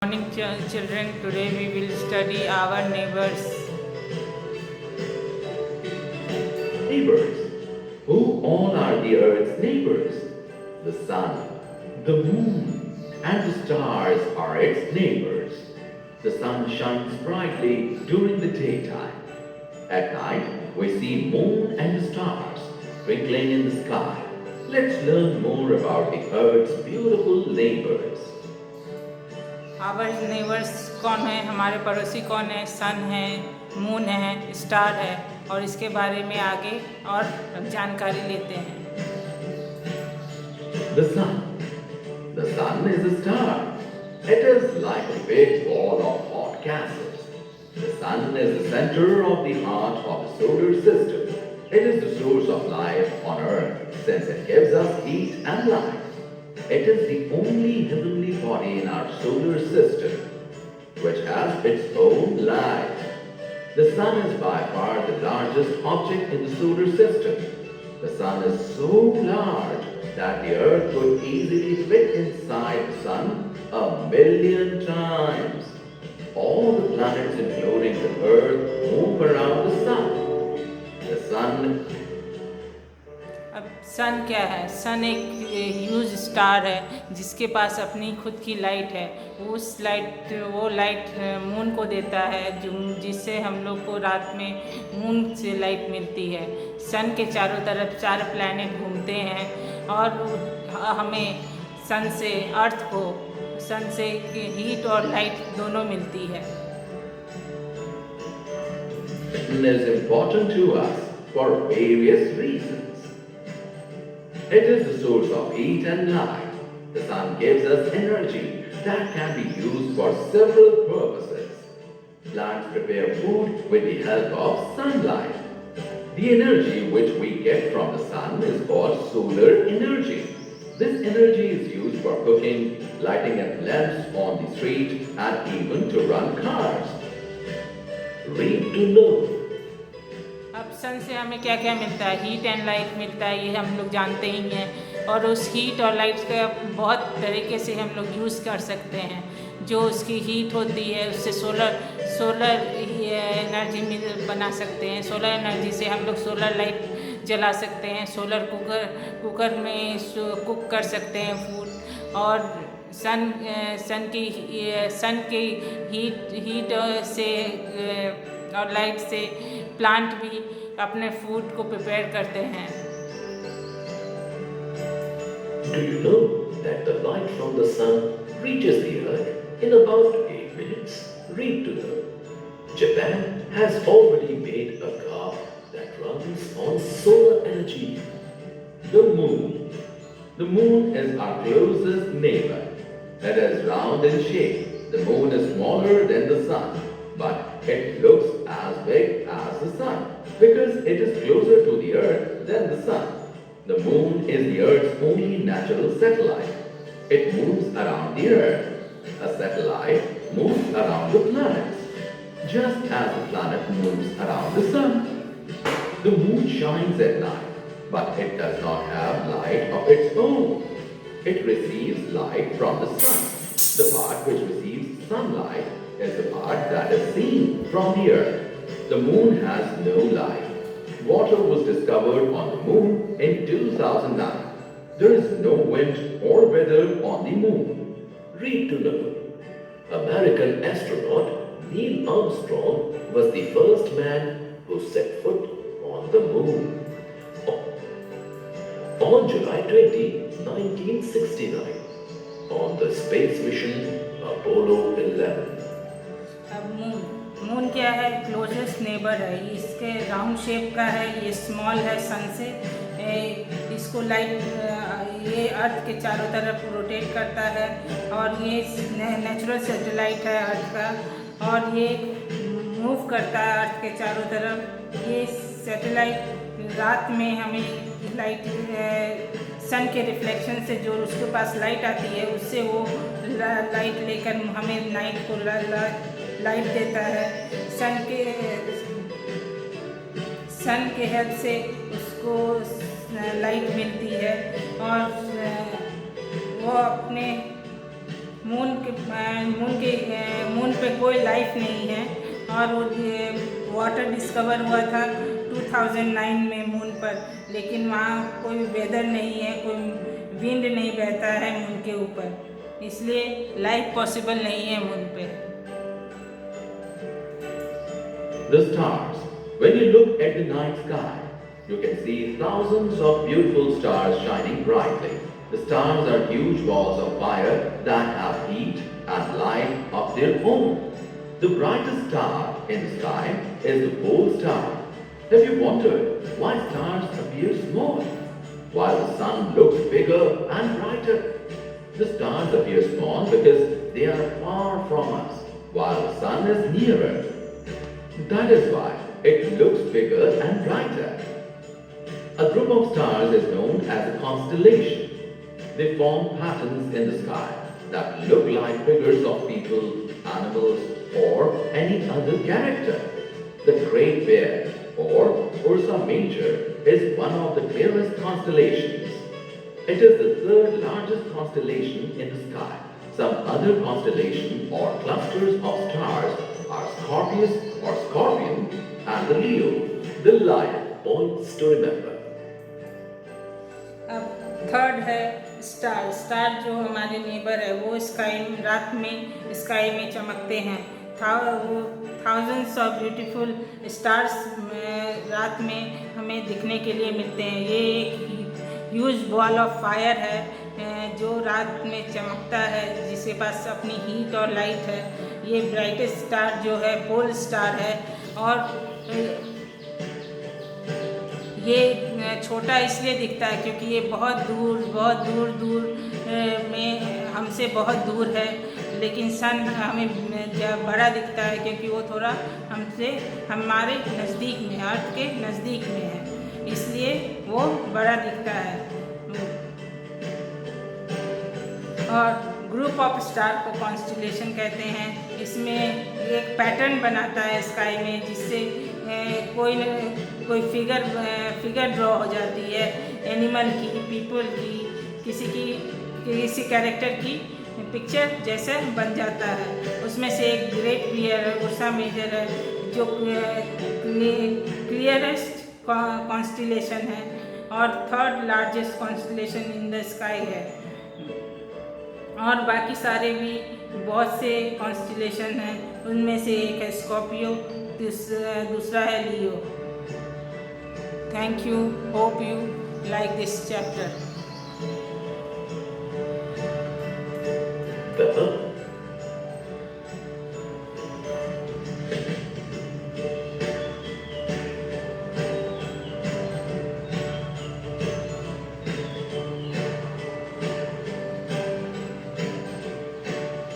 Morning children, today we will study our neighbors. Neighbors. Who all are the earth's neighbors? The sun, the moon, and the stars are its neighbors. The sun shines brightly during the daytime. At night, we see moon and the stars twinkling in the sky. Let's learn more about the earth's beautiful neighbors. Our neighbours कौन है? हमारे पड़ोसी कौन है? सन है, moon है, star है और इसके बारे में आगे और जानकारी लेते हैं. The sun. The sun is a star. It is like a big ball of hot gases. The sun is the center of the heart of the solar system. It is the source of life on earth since it gives us heat and light. It is the only heavenly body in our solar system which has its own light. The sun is by far the largest object in the solar system. The sun is so large that the earth could easily fit inside the sun 1,000,000 times. All the planets including the earth move around the sun. The sun अब सन क्या है? सन एक huge star है जिसके पास अपनी खुद की light है. वो लाइट मून को देता है जिससे हम लोग को रात में मून से लाइट मिलती है. सन के चारों तरफ 4 प्लैनेट घूमते हैं और हमें सन से अर्थ को सन से हीट और लाइट दोनों मिलती है. Sun is important to us for various reasons. It is the source of heat and light. The sun gives us energy that can be used for several purposes. Plants prepare food with the help of sunlight. The energy which we get from the sun is called solar energy. This energy is used for cooking, lighting up lamps on the street, and even to run cars. Read to learn. अब सन से हमें क्या क्या मिलता है? Heat and light मिलता है, ये हम लोग जानते ही हैं. और उस हीट और लाइट का बहुत तरीके से हम लोग यूज़ कर सकते हैं. जो उसकी हीट होती है उससे सोलर एनर्जी बना सकते हैं. सोलर एनर्जी से हम लोग सोलर लाइट जला सकते हैं. सोलर कुकर में कुक कर सकते हैं फूड. और सन की हीट से और लाइट से प्लांट भी अपने फूड को प्रिपेयर करते हैं. Do you know that the light from the sun reaches the earth in about 8 minutes? Read to learn. Japan has already made a car that runs on solar energy. The moon. The moon is our closest neighbor. It is round in shape. The moon is smaller than the sun, but it looks as big as the sun because it is closer to the earth than the sun. The moon is the earth's only natural satellite. It moves around the earth. A satellite moves around the planets, just as the planet moves around the sun. The moon shines at night, but it does not have light of its own. It receives light from the sun. The part which receives sunlight is the part that is seen from the earth. The moon has no light. Water was discovered on the moon in 2009. There is no wind or weather on the moon. Read to learn. American astronaut Neil Armstrong was the first man who set foot on the moon. On July 20, 1969, on the space mission Apollo 11. अब moon क्या है? Closest neighbour है. इसके round shape का है. ये small है सन से. इसको लाइट ये अर्थ के चारों तरफ रोटेट करता है और ये नेचुरल सैटेलाइट है अर्थ का. और ये मूव करता है अर्थ के चारों तरफ. ये सैटेलाइट रात में हमें लाइट सन के रिफ्लेक्शन से जो उसके पास लाइट आती है उससे वो लाइट लेकर हमें नाइट को लाइट देता है. सन के हेल्प से उसको लाइट मिलती है और वो अपने मून पे कोई लाइफ नहीं है। और वो वाटर डिस्कवर हुआ था 2009 में मून पर, लेकिन वहाँ कोई वेदर नहीं है, कोई विंड नहीं बहता है मून के ऊपर, इसलिए लाइफ पॉसिबल नहीं है मून पे। The stars. When you look at the night sky, you can see thousands of beautiful stars shining brightly. The stars are huge balls of fire that have heat and light of their own. The brightest star in the sky is the pole star. Have you wondered why stars appear small, while the sun looks bigger and brighter? The stars appear small because they are far from us, while the sun is nearer. That is why it looks bigger and brighter. A group of stars is known as a constellation. They form patterns in the sky that look like figures of people, animals, or any other character. The Great Bear, or Ursa Major, is one of the clearest constellations. It is the third largest constellation in the sky. Some other constellations or clusters of stars are Scorpius or Scorpion and the Leo, the lion. Points to remember. अब third है star. Star जो हमारे neighbour है वो रात में sky में चमकते हैं। थाउजेंड्स ऑफ ब्यूटीफुल स्टार्स रात में हमें दिखने के लिए मिलते हैं। ये एक ह्यूज बॉल ऑफ फायर है जो रात में चमकता है, जिसके पास अपनी हीट और लाइट है। ये ब्राइटेस्ट स्टार जो है पोल स्टार है, और ये छोटा इसलिए दिखता है क्योंकि ये बहुत दूर में हमसे बहुत दूर है, लेकिन सन हमें बड़ा दिखता है क्योंकि वो थोड़ा हमारे नज़दीक में, अर्थ के नज़दीक में है, इसलिए वो बड़ा दिखता है। और ग्रुप ऑफ स्टार को कॉन्स्टिलेशन कहते हैं। इसमें एक पैटर्न बनाता है स्काई में, जिससे कोई फिगर ड्रॉ हो जाती है, एनिमल की, पीपल की, किसी कैरेक्टर की पिक्चर जैसे बन जाता है। उसमें से एक ग्रेट बियर है, उर्सा मेजर है, जो क्लियरेस्ट कॉन्स्टिलेशन है और third largest constellation in the sky है। और बाकी सारे भी बहुत से कॉन्स्टिलेशन हैं, उनमें से एक है स्कॉर्पियो, दूसरा है Leo. Thank you, hope you like this chapter. The